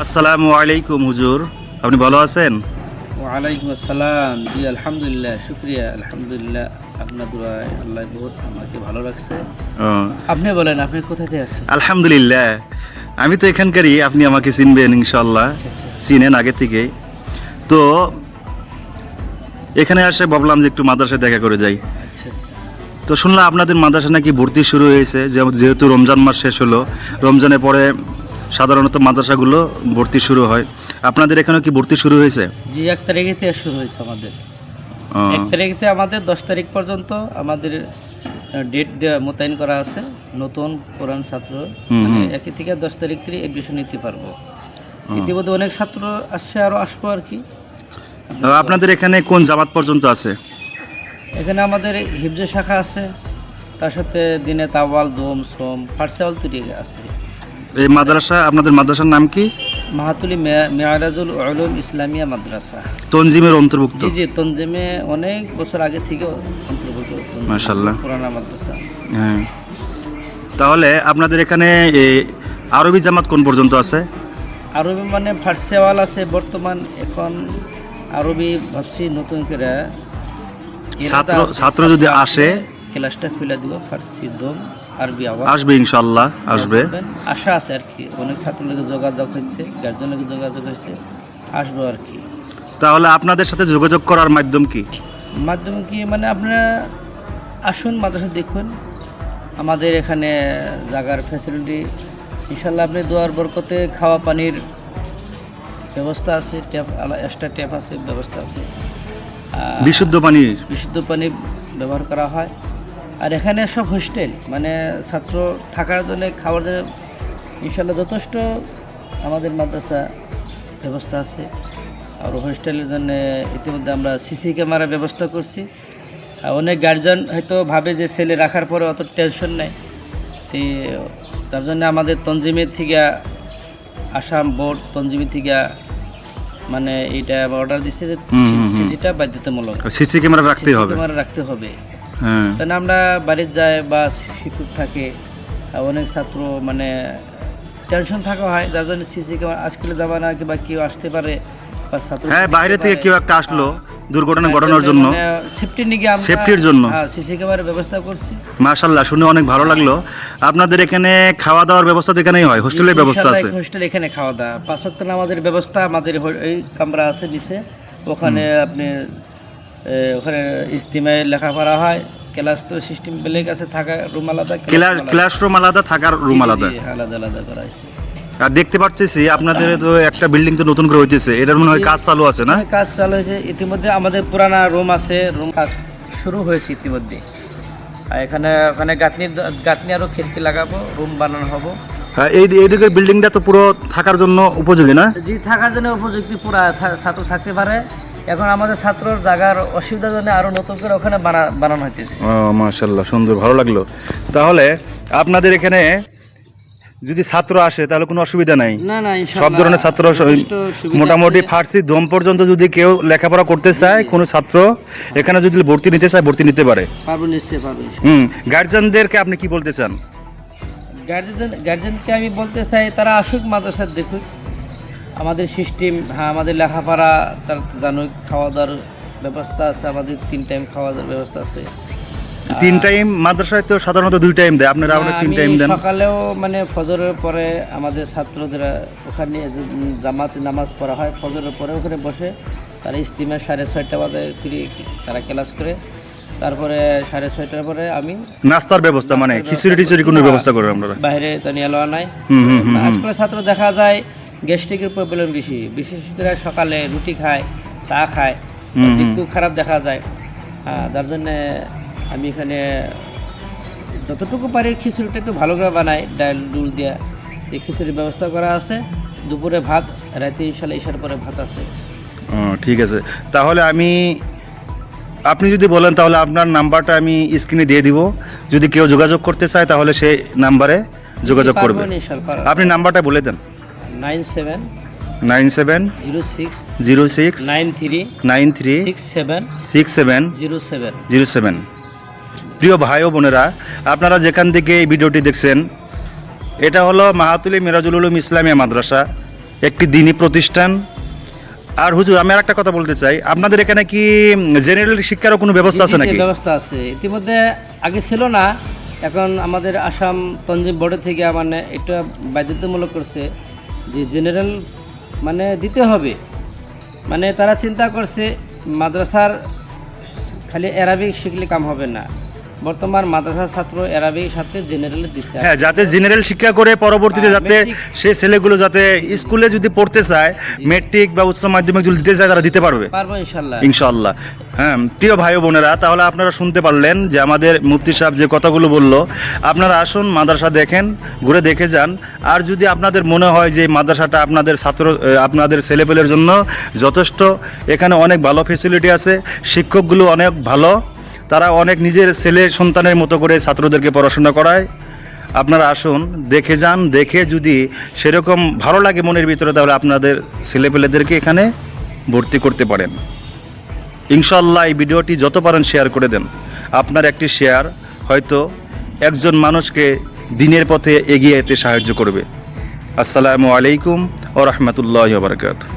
আসসালামু আলাইকুম হুজুর, আপনি ভালো আছেন? ওয়ালাইকুম আসসালাম। জি আলহামদুলিল্লাহ, শুক্রিয়া। আলহামদুলিল্লাহ, আপনার দোয়ায় আল্লাহ বহুত আমাকে ভালো রাখছে। ও, আপনি বলেন, আপনি কোথা থেকে আসছেন? আলহামদুলিল্লাহ, আমি তো এখানকারই। আপনি আমাকে চিনবেন ইনশাল্লাহ, আচ্ছা আচ্ছা চিনেন আগে থেকে। তো এখানে আসে ভাবলাম যে একটু মাদ্রাসায় দেখা করে যাই। আচ্ছা আচ্ছা। তো শুনলাম আপনাদের মাদ্রাসা নাকি ভর্তি শুরু হয়েছে, যেহেতু রমজান মাস শেষ হলো, রমজানের পরে সাধারণত মাদ্রাসাগুলো ভর্তি শুরু হয়। আপনাদের এখানে কি ভর্তি শুরু হয়েছে? জি, 1 তারিখে থেকে শুরু হয়েছে আমাদের। ও, 1 তারিখ থেকে আমাদের 10 তারিখ পর্যন্ত আমাদের ডেট দেওয়া মোতায়েন করা আছে। নতুন কোরআন ছাত্র মানে 1 থেকে 10 তারিখ থেকে এডমিশন নিতে পারবো। ইতিমধ্যে অনেক ছাত্র আসছে, আরও আসবো আর কি। আপনাদের এখানে কোন জামাত পর্যন্ত আছে? এখানে আমাদের হিফজে শাখা আছে, তার সাথে দিনে তাওয়াল, দোম, শ্রম, ফার্সেওয়াল তৈরি আছে। এই মাদ্রাসা, আপনাদের মাদ্রাসার নাম কি? মাহাতুলি মেয়ারাজুল উলুম ইসলামিয়া মাদ্রাসা। তনজিমের অন্তর্ভুক্ত? জি জি, তনজিমে অনেক বছর আগে থেকে অন্তর্ভুক্ত। মাশাআল্লাহ। পুরানা মাদ্রাসা। হ্যাঁ, তাহলে আপনাদের এখানে আরবি জামাত কোন পর্যন্ত আছে? আরবি মানে ফার্সেওয়াল আছে বর্তমান। এখন আরবি ভাবছি নতুন করে ছাত্র যদি আসে ক্লাসটা খুলে দিব। ফার্সি, দোম, আরবি আবার আসবে ইনশাআল্লাহ, আসবে। আশা আছে আর কি। অনেক ছাত্রের লোকের যোগাযোগ হয়েছে, গার্জেনের লোকের যোগাযোগ হয়েছে, আসবো আর কি। তাহলে আপনাদের সাথে যোগাযোগ করার মাধ্যম কি? মাধ্যম কি মানে আপনারা আসুন, মাদ্রাসা দেখুন। আমাদের এখানে জায়গার ফ্যাসিলিটি ইনশাল্লাহ, আপনি দোয়ার বরকতে খাওয়া পানির ব্যবস্থা আছে, ট্যাপ এক্সট্রা ট্যাপ আছে, ব্যবস্থা আছে। বিশুদ্ধ পানি? বিশুদ্ধ পানি ব্যবহার করা হয়। আর এখানে সব হোস্টেল, মানে ছাত্র থাকার জন্য, খাওয়ার জন্য ইনশাল্লাহ যথেষ্ট আমাদের মাদ্রাসা ব্যবস্থা আছে। আর হোস্টেলের জন্য ইতিমধ্যে আমরা সিসি ক্যামেরার ব্যবস্থা করছি। অনেক গার্জিয়ান হয়তো ভাবে যে ছেলে রাখার পরে অত টেনশন নেই, তো তার জন্য আমাদের তনজিমের থেকে, আসাম বোর্ড তনজিমের থেকে মানে এইটা অর্ডার দিচ্ছে যে সিসিটা বাধ্যতামূলক, সিসি ক্যামেরা রাখতে হবে। ক্যামেরা রাখতে হবে। হ্যাঁ, তাহলে আমরা বাড়িতে যাই বা শিক্ষক থাকে, অনেক ছাত্র মানে টেনশন থাকা হয়, যার জন্য সিসি ক্যামেরা আজকাল যাবা না, কিংবা কেউ আসতে পারে বা ছাত্র হ্যাঁ, বাইরে থেকে কেউ একটা আসলো দুর্ঘটনা ঘটানোর জন্য, সেফটির জন্য সিসি ক্যামেরার ব্যবস্থা করছি। মাশাআল্লাহ, শুনে অনেক ভালো লাগলো। আপনাদের এখানে খাওয়া দাওয়ার ব্যবস্থা তো এখানেই হয়? হোস্টেলের ব্যবস্থা আছে? হোস্টেল এখানে খাওয়া দাওয়া 5 ওয়াক্ত নামাজের ব্যবস্থা আমাদের এই কামরা আছে নিচে। ওখানে আপনি ওখানে ইজতিমায় লেখাপড়া হয়। ক্লাস তো সিস্টেম বেলেগ আছে, থাকা রুম আলাদা, ক্লাসরুম আলাদা, থাকার রুম আলাদা? আলাদা আলাদা করা হয়েছে। আর দেখতে পাচ্ছি আপনাদের তো একটা বিল্ডিং তো নতুন করে হইতেছে, এটার মনে হয় কাজ চালু আছে না? কাজ চালু হয়েছে ইতিমধ্যে। আমাদের পুরানা রুম আছে, রুম কাজ শুরু হয়েছে ইতিমধ্যে। আর ওখানে গাঁথনি আরও খিড়কি লাগাবো, রুম বানানো হবো। হ্যাঁ, এইদিকের বিল্ডিংটা তো পুরো থাকার জন্য উপযোগী না? জি, থাকার জন্য উপযুক্তি, পুরা ছাত্র থাকতে পারে। এখন আমাদের ছাত্রর জায়গার অসুবিধার জন্য আরও নতুন করে ওখানে বানানো হইতেছে। ও মাশাআল্লাহ, সুন্দর, ভালো লাগলো। তাহলে আপনাদের এখানে যদি ছাত্র আসে তাহলে কোনো অসুবিধা নাই? না না, সব ধরনের ছাত্র, মোটামুটি ফার্সি দম পর্যন্ত যদি কেউ লেখাপড়া করতে চায়, কোনো ছাত্র এখানে যদি ভর্তি নিতে চায়, ভর্তি নিতে পারে? পারবো, নিশ্চয়ই পারবো। গার্জিয়ানদেরকে আপনি কি বলতে চান? গার্জেনকে আমি বলতে চাই, তারা আসুক, মাদ্রাসা দেখুক। আমাদের সিস্টেম, হ্যাঁ, আমাদের লেখাপড়া, তার জানুক, খাওয়া দাওয়ার ব্যবস্থা আছে। আমাদের 3 টাইম খাওয়া দাওয়ার ব্যবস্থা আছে। 3 টাইম? মাদ্রাসায় তো সাধারণত 2 টাইম দেয়, আপনারা 3 টাইম দেন? সকালেও মানে ফজরের পরে আমাদের ছাত্রদের ওখানে জামাতে নামাজ পড়া হয়। ফজরের পরে ওখানে বসে তারা ইজতিমা 6:30 বাজে তারা ক্লাস করে। তারপরে 6:30টার পরে আমি নাস্তার ব্যবস্থা, মানে খিচুড়ি টিচুড়ি কোনো ব্যবস্থা করেন আপনারা? বাইরে তো নিয়ে লওয়া নাই। আজকাল ছাত্র দেখা যায় গ্যাস্ট্রিকের প্রবলেম বেশি, বিশেষ করে সকালে রুটি খায়, চা খায়, একটু খারাপ দেখা যায়। যার জন্যে আমি এখানে যতটুকু পারি খিচুড়িটা একটু ভালো করে বানাই, ডাল ডুল দিয়া। এই খিচুড়ির ব্যবস্থা করা আছে। দুপুরে ভাত, রাতে ইনশাল্লাহ ইশার পরে ভাত আছে। ঠিক আছে, তাহলে আপনি যদি বলেন তাহলে আপনার নাম্বারটা আমি স্ক্রিনে দিয়ে দিব। যদি কেউ যোগাযোগ করতে চায় তাহলে সেই নাম্বারে যোগাযোগ করবে। আপনি নাম্বারটা বলে দেন। 97 06 93 93 67 07। প্রিয় ভাই ও বোনেরা, আপনারা যেখান থেকে এই ভিডিওটি দেখছেন, এটা হলো মাহাতুলি মিরাজুল উলুম ইসলামিয়া মাদ্রাসা। একটি দ্বীনি প্রতিষ্ঠান। আর হুজুর আমি আর একটা কথা বলতে চাই, আপনাদের এখানে কি জেনারেল শিক্ষারও কোনো ব্যবস্থা আছে নাকি? ব্যবস্থা আছে, ইতিমধ্যে আগে ছিল না, এখন আমাদের আসাম তঞ্জিম বোর্ডের থেকে মানে এটা বাধ্যতামূলক করছে যে জেনারেল মানে দিতে হবে। মানে তারা চিন্তা করছে মাদ্রাসার খালি অ্যারাবিক শিখলে কাম হবে না, বর্তমান মাদ্রাসার ছাত্র অ্যারাবিক সাথে জেনারেলে দিচ্ছে। হ্যাঁ, যাতে জেনারেল শিক্ষা করে পরবর্তীতে যাতে সেই ছেলেগুলো যাতে স্কুলে যদি পড়তে চায়, মেট্রিক বা উচ্চ মাধ্যমিক যদি দিতে চায় তারা দিতে পারবে ইনশাল্লাহ ইনশাআল্লাহ। হ্যাঁ প্রিয় ভাই ও বোনেরা, তাহলে আপনারা শুনতে পারলেন যে আমাদের মুফতি সাহেব যে কথাগুলো বললো। আপনারা আসুন, মাদ্রাসা দেখেন, ঘুরে দেখে যান। আর যদি আপনাদের মনে হয় যে এই মাদ্রাসাটা আপনাদের আপনাদের ছেলেপেলের জন্য যথেষ্ট, এখানে অনেক ভালো ফেসিলিটি আছে, শিক্ষকগুলো অনেক ভালো, তারা অনেক নিজের ছেলে সন্তানের মতো করে ছাত্রদেরকে পড়াশোনা করায়। আপনারা আসুন, দেখে যান, দেখে যদি সেরকম ভালো লাগে মনের ভিতরে, তাহলে আপনাদের ছেলেপেলেদেরকে এখানে ভর্তি করতে পারেন ইনশাআল্লাহ। এই ভিডিওটি যত পারেন শেয়ার করে দেন। আপনার একটি শেয়ার হয়তো একজন মানুষকে দিনের পথে এগিয়ে যেতে সাহায্য করবে। আসসালামু আলাইকুম ওয়া রাহমাতুল্লাহি ওয়া বারাকাতুহু।